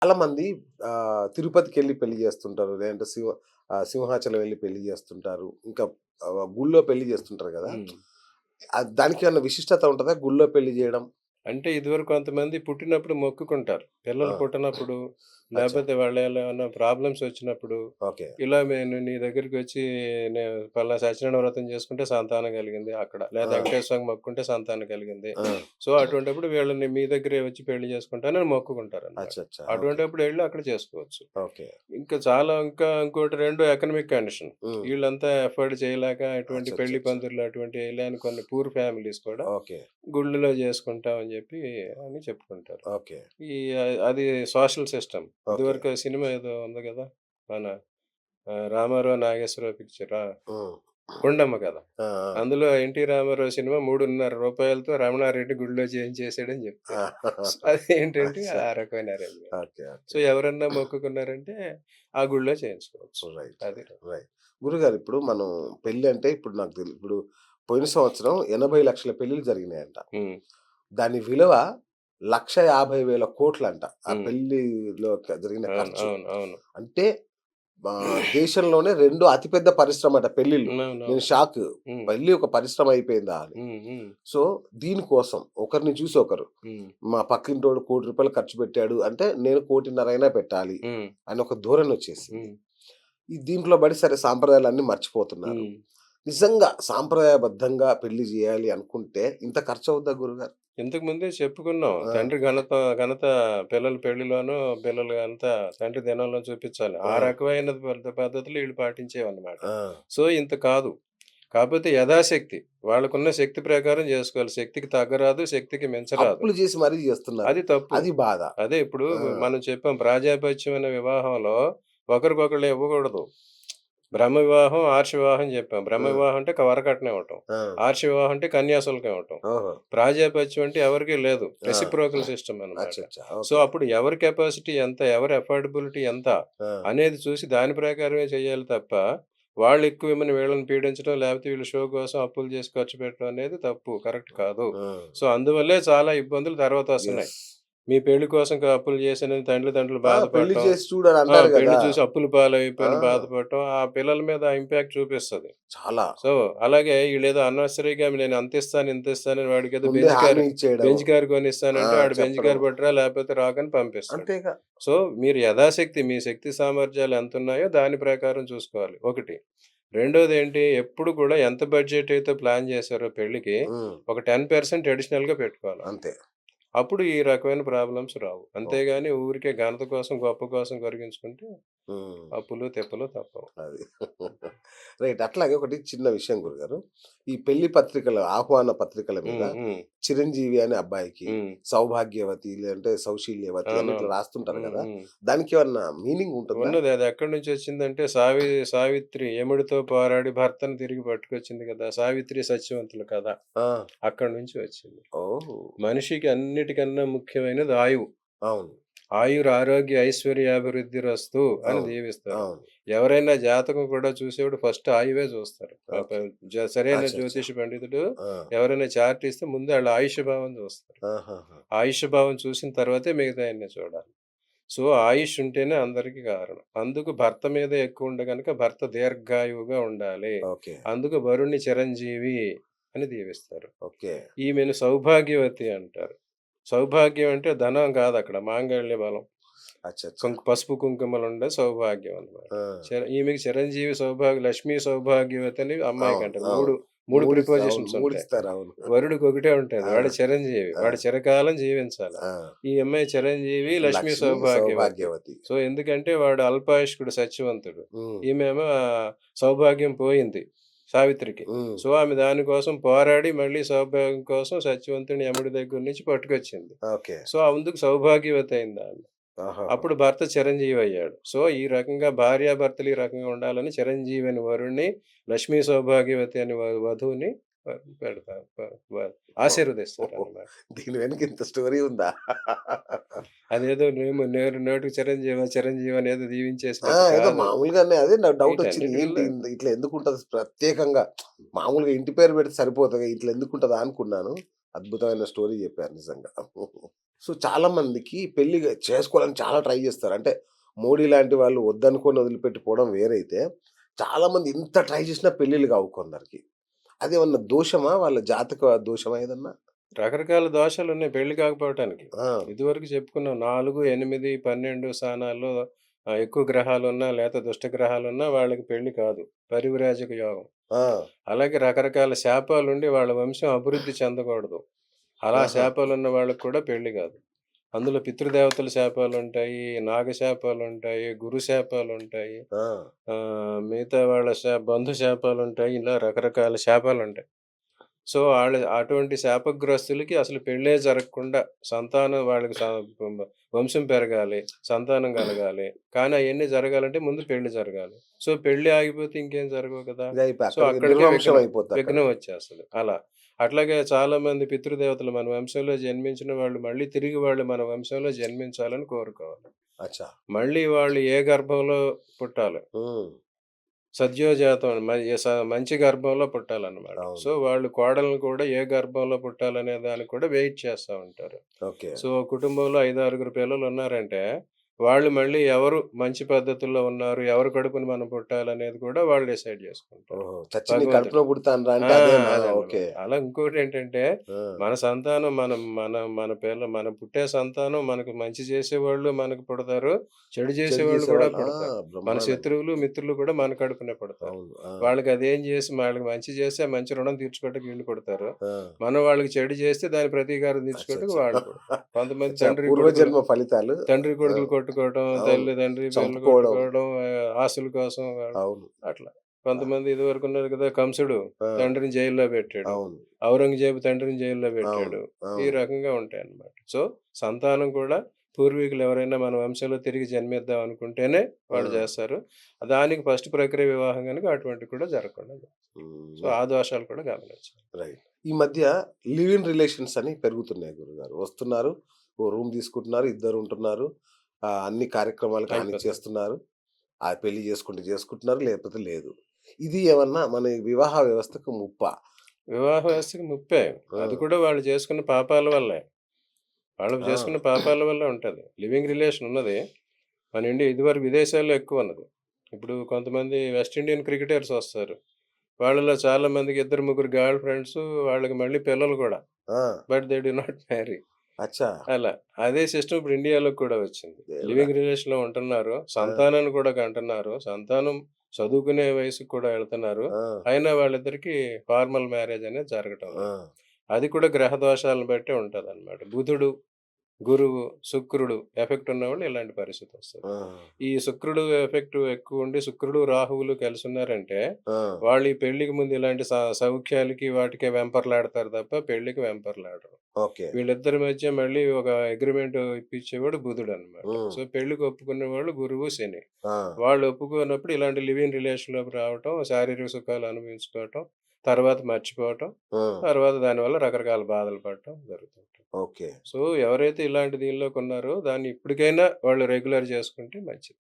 చాలా మంది తిరుపతికెళ్ళి పెళ్లి చేస్తుంటారు. లేదంటే సింహాచలం వెళ్లి పెళ్లి చేస్తుంటారు. ఇంకా గుళ్ళో పెళ్లి చేస్తుంటారు గదా! హ్మ్. దానికేమన్నా విశిష్టత ఉంటదా? గుళ్ళో పెళ్లి జేయడం? అంటే ఇదివరకు కొంతమంది పుట్టినప్పుడు మొక్కుకుంటారు. పిల్లలు ఆ! పుట్టనప్పుడు, అచ్చా! లేపోతే ఏమన్నా ప్రాబ్లమ్స్ వచ్చినప్పుడు, ఓకే. ఇలా నేను నీ దగ్గరికొచ్చి పలానా సత్యనారాయణ వ్రతం చేసుకుంటే సంతానం కలిగింది అక్కడ. లేదా ఆ! వెంకటేశ్వర స్వామికి మొక్కుకుంటే సంతానం కలిగింది. ఆ! సో, అటువంటప్పుడు వీళ్ళని మీ దగ్గరే వచ్చి పెళ్లి చేసుకుంటానని మొక్కుకుంటారనమాట. అచ్చచ్చా! ఓకే. అటువంటప్పుడు ఎళ్లి అక్కడ చేసుకోవచ్చు. ఓకే. ఇంకోటి 2 ఎకనామిక్ కండిషన్. హ్మ్. ఈళ్ళంతా ఎఫోర్డ్ చేయలేక ఇటువంటి పెళ్లి అచ్చచ్చచ్చా! పందిర్లు అటువంటివి ఎయలేని కొన్ని పూర్ ఫ్యామిలీస్ కూడా ఓకే. గుళ్ళలో చేసుకుంటాం అని చెప్పి అని చెప్పుకుంటారు. ఓకే. ఈ అది సోషల్ సిస్టమ్. ఓకే. ఇదివరకు సినిమా ఏదో ఉంది గదా! మన 'రామారావు నాగేశ్వరరావు' పిక్చరా హ్మ్. 'గుండమ్మ' కథ. ఆ! ఆ! అందులో ఎన్టీ రామారావు సినిమా ₹3,500తో రమణారెడ్డి గుడిలో చేయించేసాడని ఆ! చెప్తారు. సో, అదేంటంటే అచ్చా! ఆ రకమైన అరేంజ్‌మెంట్. ఓకే. So, okay. ఎవరన్నా మొక్కుకున్నారంటే ఆ గుడిలో చేయించుకోవచ్చు. రైట్. అది. రైట్. రైట్. గురుగారు ఇప్పుడు మనం పెళ్లి అంటే ఇప్పుడు నాకు ఇప్పుడు పోయిన సంవత్సరం 80,00,000 పెళ్ళిళ్ళు జరిగినాయంట. హ్మ్. దాని విలువ 1,50,000,00,00,000 ఆ హ్మ్. పెళ్లిలో జరిగిన అవును. ఖర్చు. అవును. అవును. అంటే దేశంలోనే 2 అతిపెద్ద పరిశ్రమట పెళ్ళిళ్ళు. నేను అవునవును. షాకు. హ్మ్. పెళ్లి ఒక పరిశ్రమ అయిపోయిందా అని. హ్మ్. హ్మ్. సో, దీనికోసం ఒకరిని చూసి ఒకరు, హ్మ్. మా పక్కింటోడు ₹1,00,00,000 ఖర్చు పెట్టాడు అంటే నేను 1,50,00,000 అయినా పెట్టాలి హ్మ్. అని ఒక ధోరణొచ్చేసింది. హ్మ్. ఈ దీంట్లో పడి సరే సాంప్రదాయాలన్నీ మర్చిపోతున్నారు. హ్మ్. నిజంగా సాంప్రదాయబద్ధంగా పెళ్లి జేయాలి అనుకుంటే ఇంత ఖర్చవుద్దా గురుగారు? ఇంతకు ముందే చెప్పుకున్నాం. ఆ! తండ్రి ఘనత ఘనత పిల్లల పెళ్లిలోనూ, పిల్లల ఘనత తండ్రి దినంలో చూపించాలి. ఆ ఆ! రకమైన పద్ధతులు ఈళ్ళు పాటించేవన్నమాట. ఆ! సో, ఇంత కాదు. కాపోతే యథాశక్తి. వాళ్ళకున్న శక్తి ప్రకారం జేసుకోవాలి. శక్తికి తగ్గరాదు, శక్తికి మించరాదు. అప్పులు జేసి మరీ జేస్తున్నారు. అది తప్పు. అది బాధ. అదే ఇప్పుడు ఆ! మనం చెప్పాం ప్రాజాపత్యమైన వివాహంలో ఒకరికొకళ్ళు ఇవ్వకూడదు. బ్రహ్మ వివాహం, ఆర్ష వివాహం జెప్పాం. బ్రహ్మ ఆ! వివాహం అంటే వరకట్నం ఇవ్వటం. ఆ! ఆర్ష వివాహం అంటే కన్యాశుల్కం ఇవ్వటం. ఓహో! ప్రాజాపత్యం అంటే ఎవరికీ లేదు. ఆ! రెసిప్రోకల్ సిస్టమ్ అన్నమాట. అచ్చచ్చా! So, okay. అప్పుడు ఎవరి కెపాసిటీ ఎంత, ఎవరి అఫోర్డబిలిటీ ఎంత ఆ! అనేది చూసి దాని ప్రకారమే చేయాలి తప్ప, వాళ్ళు ఎక్కువ ఇమ్మని వీళ్ళని పీడించడం, లేకపోతే వీళ్ళు షో కోసం అప్పులు చేసి ఖర్చు పెట్టడం అనేది తప్పు. కరెక్ట్ కాదు. ఆ! సో, అందువల్లే చాలా ఇబ్బందులు తర్వాత వస్తున్నాయి. యెస్. మీ పెళ్లి కోసం అప్పులు చేశానని తల్లిదండ్రులు ఆ! పెళ్లి బాధపడటం. చేసి చూడు అని ఆ! అంటారు పెళ్లి గదా! చూసి అప్పుల ఆ! పాలైపోయాను బాధపడటం, ఆ పిల్లల మీద ఇంపాక్ట్ చూపిస్తది. చాలా. సో, అలాగే ఈళ్ళేదో అన్నెసెసరీగా నేను అంతిస్తాను, ఇంతిస్తానని వాడికేదో ముందే హామీ ఇచ్చేయడం. బెంజ్ కార్ ఆ! కొనిస్తానంటే ఆడు బెంజ్ చెప్పడం. కార్ పట్టురా లేకపోతే రాకని పంపిస్తాడు. అంతేగా. సో, మీరు యథాశక్తి మీ శక్తి సామర్థ్యాలు ఎంతున్నాయో దాని ప్రకారం చూసుకోవాలి. ఒకటి. రెండోదేంటి ఎప్పుడు కూడా ఎంత బడ్జెట్ అయితే ప్లాన్ చేశారో పెళ్ళికి హ్మ్. ఒక 10% అడిషనల్‌గా పెట్టుకోవాలన్నమాట. అంతే. అప్పుడు ఈ రకమైన ప్రాబ్లమ్స్ రావు. ఓకే. అంతేగాని ఊరికే ఘనత కోసం, గొప్ప కోసం కరిగించుకుంటే హ్మ్. అప్పులు, తిప్పలు తప్పవు. అది. రైట్. అట్లాగే ఒకటి చిన్న విషయం గురుగారు. ఈ పెళ్లి పత్రికల ఆహ్వాన పత్రికల మీద హ్మ్. హ్మ్. చిరంజీవి అనే అబ్బాయికి హ్మ్. సౌభాగ్యవతి లేదంటే సౌశీల్యవతి అని ఇట్లా అవునవును. రాస్తుంటారు హ్మ్. గదా! హ్మ్. దానికేమన్నా మీనింగ్ ఉంటుందా? ఉన్నది. అది ఎక్కడి నుంచొచ్చిందంటే సావిత్రి యముడితో పోరాడి భర్తను తిరిగి పట్టుకొచ్చింది కదా! సావిత్రి సత్యవంతుల కథ. ఆ! అక్కడి నుంచి వచ్చింది. ఓహ్! మనిషికి అన్నిటికన్నా ముఖ్యమైనది ఆయువు. అవును. ఆయురారోగ్య ఐశ్వర్యాభివృద్ధిరస్తు అని అవును. దీవిస్తారు. అవును. ఎవరైనా జాతకం కూడా చూసేవాడు ఫస్ట్ ఆయువే చూస్తారు. ఆహ్, ప ఓకే. సరైన అచ్చచ్చా! జ్యోతిష పండితుడు ఆ! ఎవరైనా చార్ట్ ఇస్తే ముందు ఆళ్ళ ఆయుష్య భావం చూస్తారు. ఆహాహా! ఆయుష్య భావం చూసిన తర్వాతే మిగతాయన్ని చూడాలి. సో, ఆయుష్ ఉంటేనే అందరికి కారణం. అందుకు భర్త మీదే ఎక్కువుంటే గనక భర్త దీర్ఘాయువుగా ఉండాలి. ఓకే. అందుకు వరుణ్ణి చిరంజీవి అని దీవిస్తారు. ఓకే. ఈమెను సౌభాగ్యవతి అంటారు. సౌభాగ్యం అంటే ధనం కాదక్కడ మాంగళ్య బలం. అచ్చచ్చా! పసుపు కుంకుమలుండే సౌభాగ్యం అన్నమాట. ఆ! ఈమెకి చిరంజీవి లక్ష్మీ సౌభాగ్యవతి అని అవును. అమ్మాయికంటారు. అవును. 3 అవును. ప్రిపోజిషన్స్ ఉంటాయి. మూడిస్తారు. అవును. వరుడికి ఒకటే ఉంటది. ఆ! వాడు చిరంజీవి. ఆ! వాడు చిరకాలం జీవించాల. ఆ! ఈ అమ్మాయి చిరంజీవి, లక్ష్మీ లక్ష్మి సౌభాగ్యవతి. సౌభాగ్యవతి. సో, ఎందుకంటే వాడు అల్పాయుష్కుడు సత్యవంతుడు. హ్మ్. ఈమేమో సౌభాగ్యం పోయింది సావిత్రికి. హ్మ్. సో, ఆమె దాని కోసం పోరాడి మళ్ళీ సౌభాగ్యం కోసం సత్యవంతుడిని యముడి దగ్గర నుంచి పట్టుకొచ్చింది. ఓకే. సో, అందుకు సౌభాగ్యవతి అయిందామె. ఆహాహా! అప్పుడు భర్త చిరంజీవి అయ్యాడు. సో, ఈ రకంగా భార్యాభర్తలు ఈ రకంగా ఉండాలని చిరంజీవి అని వరుణ్ణి, లక్ష్మీ సౌభాగ్యవతి అని వధువుని పెడతారు. వ ఓహో! ఆశీర్వదిస్తారన్నమాట. దీని వెనక ఇంత స్టోరీ ఉందా? అదేదో నోటికి చిరంజీవ చిరంజీవి అనేదో ఆ! దీవించేసినట్టు ఏదో కాదు. మామూలుగానే అదే నాకు డౌటొచ్చింది. ఏంటి వీటన్నిటిల్లో ఇట్లా ఎందుకుంటది ప్రత్యేకంగా మామూలుగా ఇంటి పేరు పెడితే సరిపోతది. ఇట్లా ఎందుకుంటదా అనుకున్నాను. అద్భుతమైన స్టోరీ చెప్పారు నిజంగా. సో చాలా మందికి పెళ్లి చేసుకోవాలని చాలా ట్రై చేస్తారు. అంటే మోడీ లాంటి వాళ్ళు వద్దనుకోని వదిలిపెట్టిపోవడం వేరైతే, చాలా మంది ఎంత ట్రై చేసినా పెళ్ళిళ్ళు కావు కొందరికి. అదేమన్నా దోషమా? వాళ్ళ జాతక దోషమా ఏదన్నా? రకరకాల దోషాలున్నాయి పెళ్లి కాకపోవటానికి. ఆ! ఇదివరకు చెప్పుకున్నాం 4, 8, 12 స్థానాల్లో ఎక్కువ గ్రహాలున్నా లేతే దుష్ట గ్రహాలున్నా వాళ్ళకి పెళ్లి కాదు. పరివ్రాజక యోగం. ఆ! అలాగే రకరకాల శాపాలుండి వాళ్ళ వంశం అభివృద్ధి చెందకూడదు. అలా ఆహా! శాపాలున్న వాళ్ళకి కూడా పెళ్లి కాదు. అందులో పితృదేవతల శాపాలుంటాయి, నాగ శాపాలుంటాయి, గురు శాపాలుంటాయి, ఆ! మిగతా వాళ్ళ బంధు శాపాలుంటాయి. ఇలా రకరకాల శాపాలుంటాయి. సో, అటువంటి శాపగ్రస్తులకి అసలు పెళ్ళే జరగకుండా సంతానం వాళ్ళకి వంశం పెరగాలి, సంతానం కలగాలి. కానీ అయన్నీ జరగాలంటే ముందు పెళ్లి జరగాలి. సో, పెళ్లి ఆగిపోతే ఇంకేం జరగవు కదా! ఇదయిపోయి సో, అక్కడికి అక్కడికే నిర్వంశం విఘ్నం, విఘ్నం అయిపోద్దక్కడికి. వచ్చేస్తది. అలా. అట్లాగే చాలామంది పితృదేవతలు మన వంశంలో జన్మించిన వాళ్ళు మళ్ళీ తిరిగి వాళ్ళు మన వంశంలో జన్మించాలని కోరుకోవాలి. అచ్చా! మళ్ళీ వాళ్ళు ఏ గర్భంలో పుట్టాలి. హ్మ్. సద్యోజాతం మంచి గర్భంలో పుట్టాలన్నమాట. అవును. సో, వాళ్ళు కోడల్ని కూడా ఏ గర్భంలో పుట్టాలనే దానికి కూడా వెయిట్ చేస్తా ఉంటారు. ఓకే. సో, కుటుంబంలో 5, 6 పిల్లలున్నారంటే, వాళ్ళు మళ్ళీ ఎవరు మంచి పద్ధతుల్లో ఉన్నారు, ఎవరి కడుపున మనం పుట్టాలనేది కూడా వాళ్ళు డిసైడ్ చేసుకుంటారు. ఓహో! చచ్చి నీ భగవంతుడు. కడుపులో పుడతానురా ఆ! అంటే అదేనా? ఓకే. అదన్నమాట. అలా ఇంకోటేంటంటే, ఆ! మన సంతానం మనం మన మన మన పుట్టే సంతానం మనకు మంచి చేసేవాళ్ళు మనకు పుడతారు. చెడు చెడు చేసేవాళ్ళు కూడా చేసేవాళ్ళు పుడతారు. మన బ్రహ్మాండంగా. శత్రువులు, మిత్రులు కూడా మన కడుపునే పుడతారు. అవును. ఆ! వాళ్ళకి అదేం చేసి వాళ్ళకి మంచి చేస్తే ఆ మంచి రుణం తీర్చుకోవడానికి వీళ్ళు పుడతారు. ఆ! మనం వాళ్ళకి చెడు చేస్తే దాని ప్రతీకారం తీర్చుకోవడానికి అచ్చచ్చ! వాళ్ళు పుడతారు. కొంతమంది అచ్చా! పూర్వజన్మ ఫలితాలు. ఆ! తండ్రి కొట్టుకోవటం, అవును. తండ్రి పిల్లలు చంపుకోవడం. కొట్టుకోవడం, ఆస్తుల కోసం అవును. అట్లా. ఆ! కొంతమంది ఇదివరకు ఉన్నారు కదా! కంసుడు ఆ! తండ్రిని జైల్లో పెట్టాడు. అవును. ఔరంగజేబు తండ్రిని జైల్లో అవును. పెట్టాడు. ఈ అవును. రకంగా ఉంటాయన్నమాట. సో, సంతానం కూడా పూర్వీకులు ఎవరైనా మన వంశంలో తిరిగి జన్మిద్దాం అనుకుంటేనే ఆ! వాళ్ళు చేస్తారు. దానికి ఫస్ట్ ప్రక్రియ వివాహం గనుక అటువంటివి కూడా జరగకుండా జరుగుతాయి. సో, హ్మ్. ఆ దోషాలు కూడా గమనించాలి. రైట్. ఈ మధ్య లివ్ ఇన్ రిలేషన్స్ అని పెరుగుతున్నాయి గురుగారు. వస్తున్నారు. ఓ రూమ్ తీసుకుంటున్నారు. ఇద్దరు ఉంటున్నారు. అన్ని కార్యక్రమాలు అయిపోతుంది. కానిచ్చేస్తున్నారు. పెళ్లి చేసుకుంటే చేసుకుంటున్నారు. లేకపోతే లేదు. ఇది ఏమన్నా మన వివాహ వ్యవస్థకు ముప్పా? వివాహ వ్యవస్థకి ముప్పే. ఆ! అది కూడా వాళ్ళు చేసుకున్న పాపాల వల్లే. వాళ్ళు ఆ! చేసుకున్న పాపాల వల్లే ఉంటది. లివింగ్ రిలేషన్ ఉన్నది. మన ఇండియా ఇదివరకు విదేశాల్లో ఎక్కువున్నది. ఇప్పుడు కొంతమంది వెస్ట్ ఇండియన్ క్రికెటర్స్ వస్తారు. వాళ్ళలో చాలా మందికి ఇద్దరు, ముగ్గురు గర్ల్ ఫ్రెండ్సు వాళ్ళకి మళ్ళీ పిల్లలు కూడా. ఆ! But they do not marry. అచ్చా! అలా. అదే సిస్టమ్ ఇప్పుడు ఇండియాలో కూడా వచ్చింది. దేవుడా! లివింగ్ రిలేషన్‌లో ఉంటున్నారు. ఆ! సంతానాన్ని కూడా కంటున్నారు. సంతానం చదువుకునే వయసుకి కూడా వెళ్తున్నారు. ఆ! అయినా వాళ్ళిద్దరికీ ఫార్మల్ మ్యారేజ్ అనేది జరగటం ఆ! లేదు. అది కూడా గ్రహ దోషాలను బట్టే ఉంటదనమాట. బుధుడు, గురువు, శుక్రుడు ఎఫెక్ట్ ఉన్నవాళ్ళు ఇలాంటి పరిస్థితొస్తది. ఆ! ఈ శుక్రుడు ఎఫెక్ట్ ఎక్కువుండి శుక్రుడు, రాహువులు కలిసున్నారంటే, ఆ! వాళ్ళు ఈ పెళ్ళికి ముందు ఇలాంటి సౌఖ్యాలకి వాటికే వెంపర్లాడతారు తప్ప పెళ్ళికి వెంపర్లాడరు. ఓకే. వీళ్ళిద్దరి మధ్య మళ్ళీ ఒక అగ్రీమెంట్ ఇప్పించేవాడు బుధుడనమాట. హ్మ్. సో, పెళ్ళికి ఒప్పుకునేవాళ్ళు గురువు, శని. ఆ! వాళ్ళు ఒప్పుకోనప్పుడు ఇలాంటి లివ్ ఇన్ రిలేషన్‌లోకి రావటం, శారీరక సుఖాలు అనుభవించుకోవటం, తర్వాత మర్చిపోవటం, ఆ! తర్వాత దానివల్ల రకరకాల బాధలు పడటం జరుగుతుంటది. ఓకే. సో, ఎవరైతే ఇలాంటి దీనిలోకి ఉన్నారో దాన్ని ఇప్పటికైనా వాళ్ళు రెగ్యులర్ చేసుకుంటే మంచిది.